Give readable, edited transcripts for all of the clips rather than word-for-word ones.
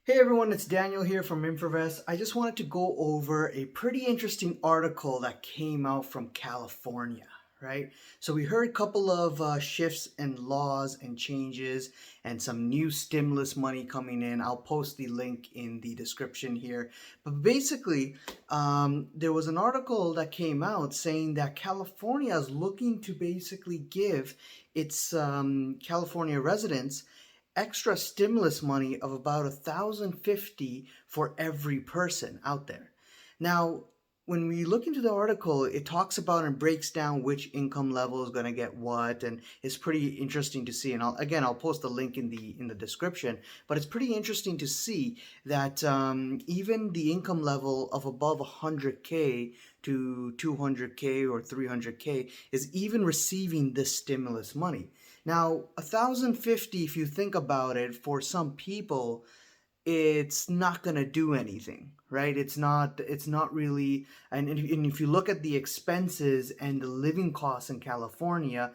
Hey everyone, it's Daniel here from Infovest. I just wanted to go over a pretty interesting article that came out from California, right? So we heard a couple of shifts in laws and changes and some new stimulus money coming in. I'll post the link in the description here. But basically, there was an article that came out saying that California is looking to basically give its California residents extra stimulus money of about 1,050 for every person out there. Now, when we look into the article, it talks about and breaks down which income level is going to get what, and it's pretty interesting to see. And I'll post the link in the description. But it's pretty interesting to see that even the income level of above 100K to 200K or 300K is even receiving this stimulus money. Now, 1,050, if you think about it, for some people, it's not going to do anything, right? It's not really. And if you look at the expenses and the living costs in California,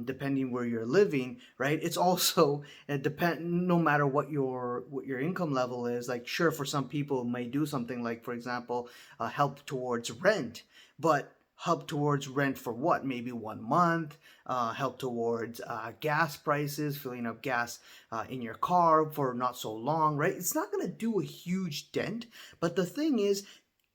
depending where you're living, right, it's also no matter what your income level is. Like, sure, for some people it may do something like, for example, help towards rent, but help towards rent for what? Maybe 1 month. Help towards gas prices, filling up gas in your car for not so long, right? It's not going to do a huge dent. But the thing is,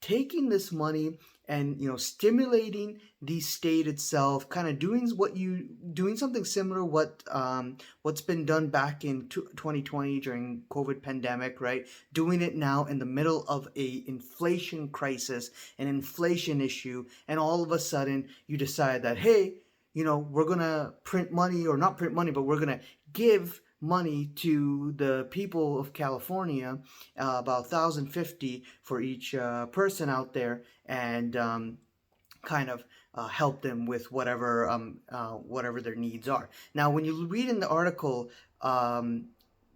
taking this money and stimulating the state itself, kind of doing something similar what's been done back in 2020 during COVID pandemic, right? Doing it now in the middle of a inflation crisis, an inflation issue, and all of a sudden you decide that, hey, we're gonna print money, or not print money, but we're gonna give money to the people of California, about 1,050 for each person out there, and kind of help them with whatever their needs are. Now, when you read in the article,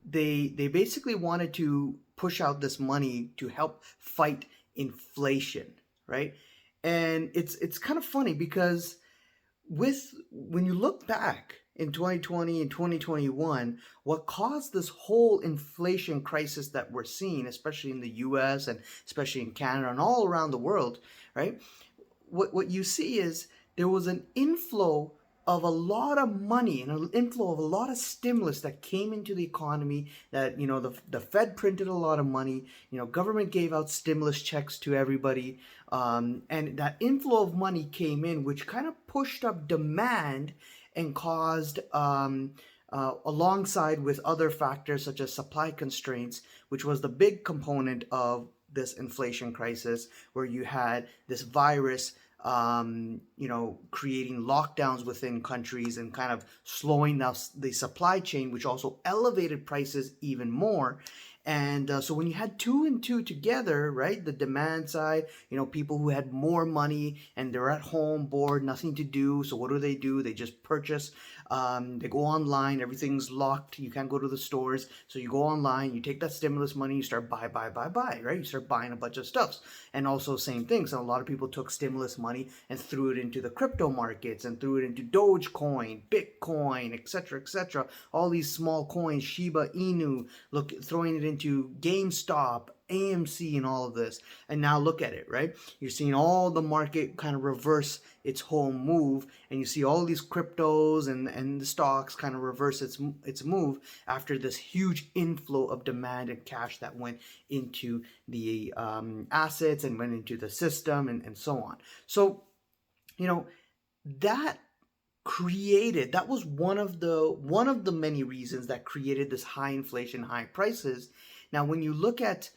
they basically wanted to push out this money to help fight inflation, right? And it's kind of funny because when you look back in 2020 and 2021, what caused this whole inflation crisis that we're seeing, especially in the US and especially in Canada and all around the world, right? What you see is there was an inflow of a lot of money and an inflow of a lot of stimulus that came into the economy, that the Fed printed a lot of money, government gave out stimulus checks to everybody, and that inflow of money came in, which kind of pushed up demand and caused, alongside with other factors such as supply constraints, which was the big component of this inflation crisis, where you had this virus, creating lockdowns within countries and kind of slowing down the supply chain, which also elevated prices even more. And so when you had two and two together, right, the demand side, people who had more money and they're at home, bored, nothing to do. So what do? They just purchase. They go online. Everything's locked. You can't go to the stores. So you go online. You take that stimulus money. You start buy, right? You start buying a bunch of stuff. And also same thing. So a lot of people took stimulus money and threw it into the crypto markets and threw it into Dogecoin, Bitcoin, etc., etc. All these small coins, Shiba Inu, throwing it into GameStop, AMC, and all of this. And now look at it, right? You're seeing all the market kind of reverse its whole move, and you see all these cryptos and the stocks kind of reverse its move after this huge inflow of demand and cash that went into the assets and went into the system, and so on. So, you know, that that was one of the many reasons that created this high inflation, high prices. Now, when you look at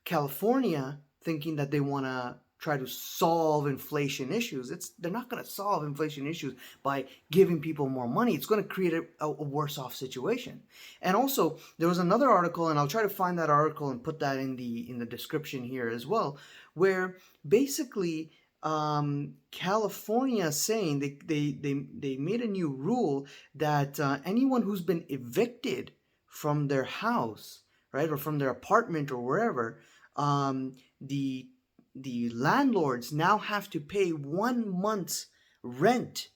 California thinking that they want to try to solve inflation issues, they're not going to solve inflation issues by giving people more money. It's going to create a worse off situation. And also, there was another article, and I'll try to find that article and put that in the description here as well, where basically, California saying they made a new rule that anyone who's been evicted from their house, right, or from their apartment or wherever, the landlords now have to pay 1 month's rent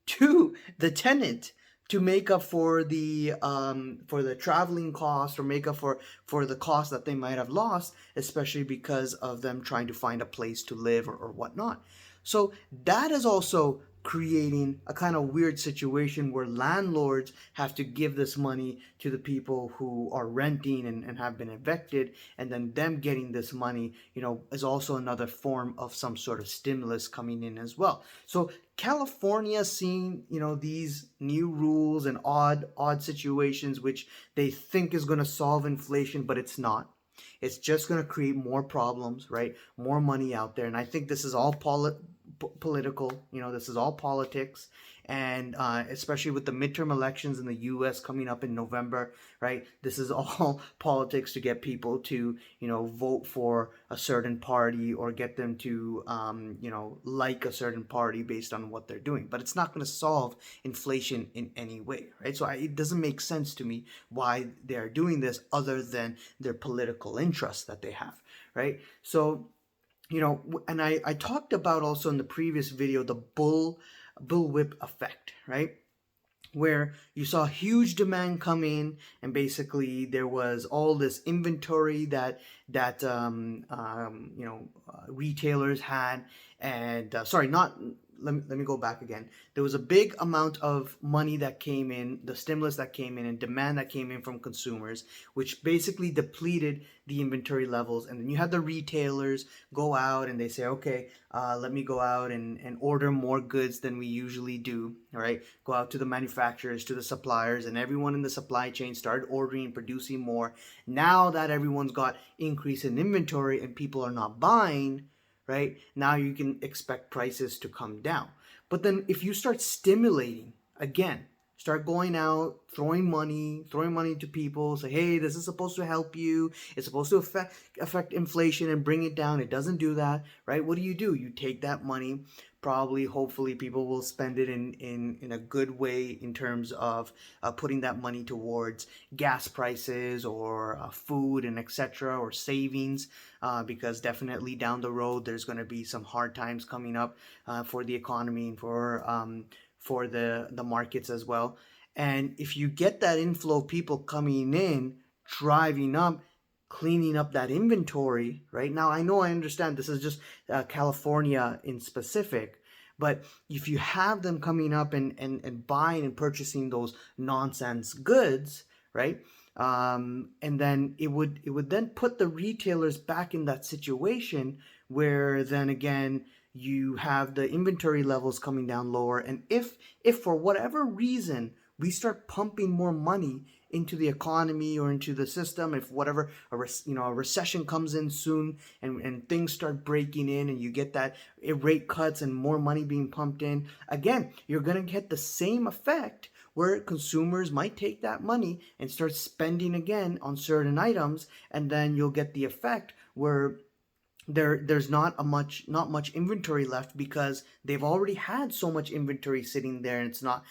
to the tenant to make up for the traveling cost, or make up for the cost that they might have lost, especially because of them trying to find a place to live, or whatnot. So that is also creating a kind of weird situation where landlords have to give this money to the people who are renting and have been evicted, and then them getting this money, is also another form of some sort of stimulus coming in as well. So California seeing, these new rules and odd situations which they think is going to solve inflation, but it's not. It's just going to create more problems, right? More money out there. And I think this is all political. This is all politics. And especially with the midterm elections in the U.S. coming up in November, right? This is all politics to get people to, vote for a certain party, or get them to, like a certain party based on what they're doing. But it's not going to solve inflation in any way, right? So it doesn't make sense to me why they're doing this, other than their political interests that they have, right? So, and I talked about also in the previous video the bullwhip effect, right? Where you saw huge demand come in, and basically there was all this inventory that retailers had, and sorry, not let me go back again. There was a big amount of money that came in, the stimulus that came in, and demand that came in from consumers, which basically depleted the inventory levels. And then you had the retailers go out and they say, okay, let me go out and order more goods than we usually do. All right, go out to the manufacturers, to the suppliers, and everyone in the supply chain started ordering and producing more. Now that everyone's got increase in inventory and people are not buying, right? Now you can expect prices to come down. But then if you start stimulating again, start going out, throwing money to people, say, hey, this is supposed to help you. It's supposed to affect inflation and bring it down. It doesn't do that, right? What do? You take that money, probably, hopefully, people will spend it in a good way, in terms of putting that money towards gas prices, or food and etc., or savings, because definitely down the road there's going to be some hard times coming up for the economy, and for the markets as well. And if you get that inflow of people coming in, driving up, cleaning up that inventory, right? Now, I understand this is just California in specific, but if you have them coming up and buying and purchasing those nonsense goods, right? And then it would then put the retailers back in that situation where then again you have the inventory levels coming down lower. And if for whatever reason we start pumping more money into the economy or into the system, if whatever a recession comes in soon, and things start breaking in, and you get that rate cuts and more money being pumped in, again, you're going to get the same effect where consumers might take that money and start spending again on certain items, and then you'll get the effect where there's not much inventory left, because they've already had so much inventory sitting there and it's not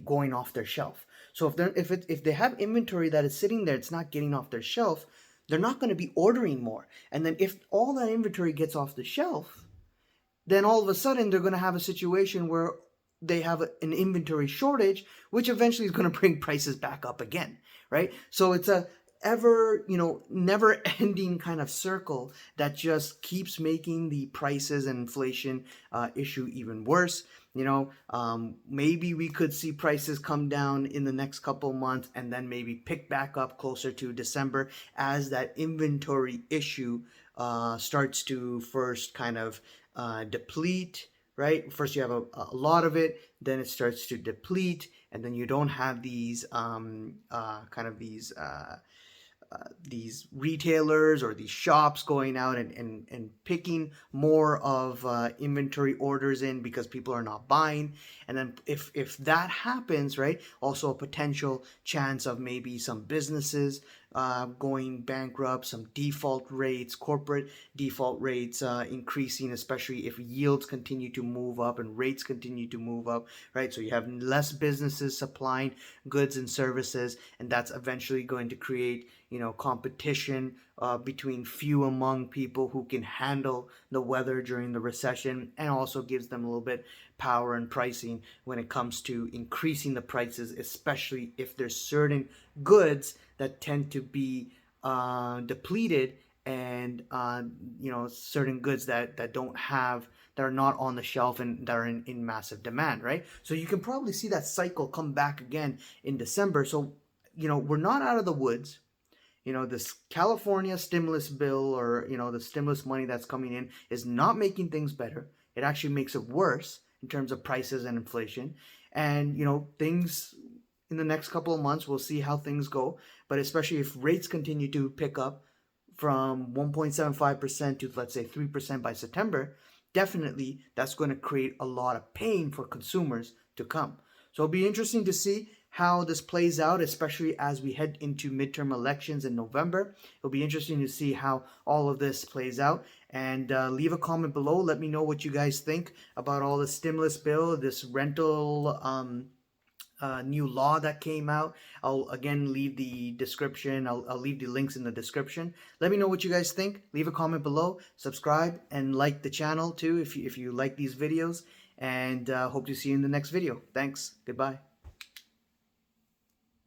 going off their shelf. So if they have inventory that is sitting there, it's not getting off their shelf, they're not going to be ordering more. And then if all that inventory gets off the shelf, then all of a sudden they're going to have a situation where they have an inventory shortage, which eventually is going to bring prices back up again, right? So it's a never ending kind of circle that just keeps making the prices and inflation issue even worse. Maybe we could see prices come down in the next couple months, and then maybe pick back up closer to December, as that inventory issue starts to first kind of deplete, right? First you have a lot of it, then it starts to deplete, and then you don't have these these retailers or these shops going out and picking more of inventory orders in, because people are not buying. And then if that happens, right, also a potential chance of maybe some businesses going bankrupt, some default rates, corporate default rates increasing, especially if yields continue to move up and rates continue to move up, right? So you have less businesses supplying goods and services, and that's eventually going to create competition between few among people who can handle the weather during the recession, and also gives them a little bit power and pricing when it comes to increasing the prices, especially if there's certain goods that tend to be depleted, and certain goods that don't have, that are not on the shelf and that are in massive demand, right? So you can probably see that cycle come back again in December. So we're not out of the woods. This California stimulus bill, or the stimulus money that's coming in, is not making things better. It actually makes it worse in terms of prices and inflation. And things in the next couple of months, we'll see how things go. But especially if rates continue to pick up from 1.75% to, let's say, 3% by September, definitely that's going to create a lot of pain for consumers to come. So it'll be interesting to see how this plays out, especially as we head into midterm elections in November. It'll be interesting to see how all of this plays out. And leave a comment below. Let me know what you guys think about all the stimulus bill, this rental new law that came out. I'll again leave the description. I'll leave the links in the description. Let me know what you guys think. Leave a comment below. Subscribe and like the channel too if you like these videos. And hope to see you in the next video. Thanks. Goodbye.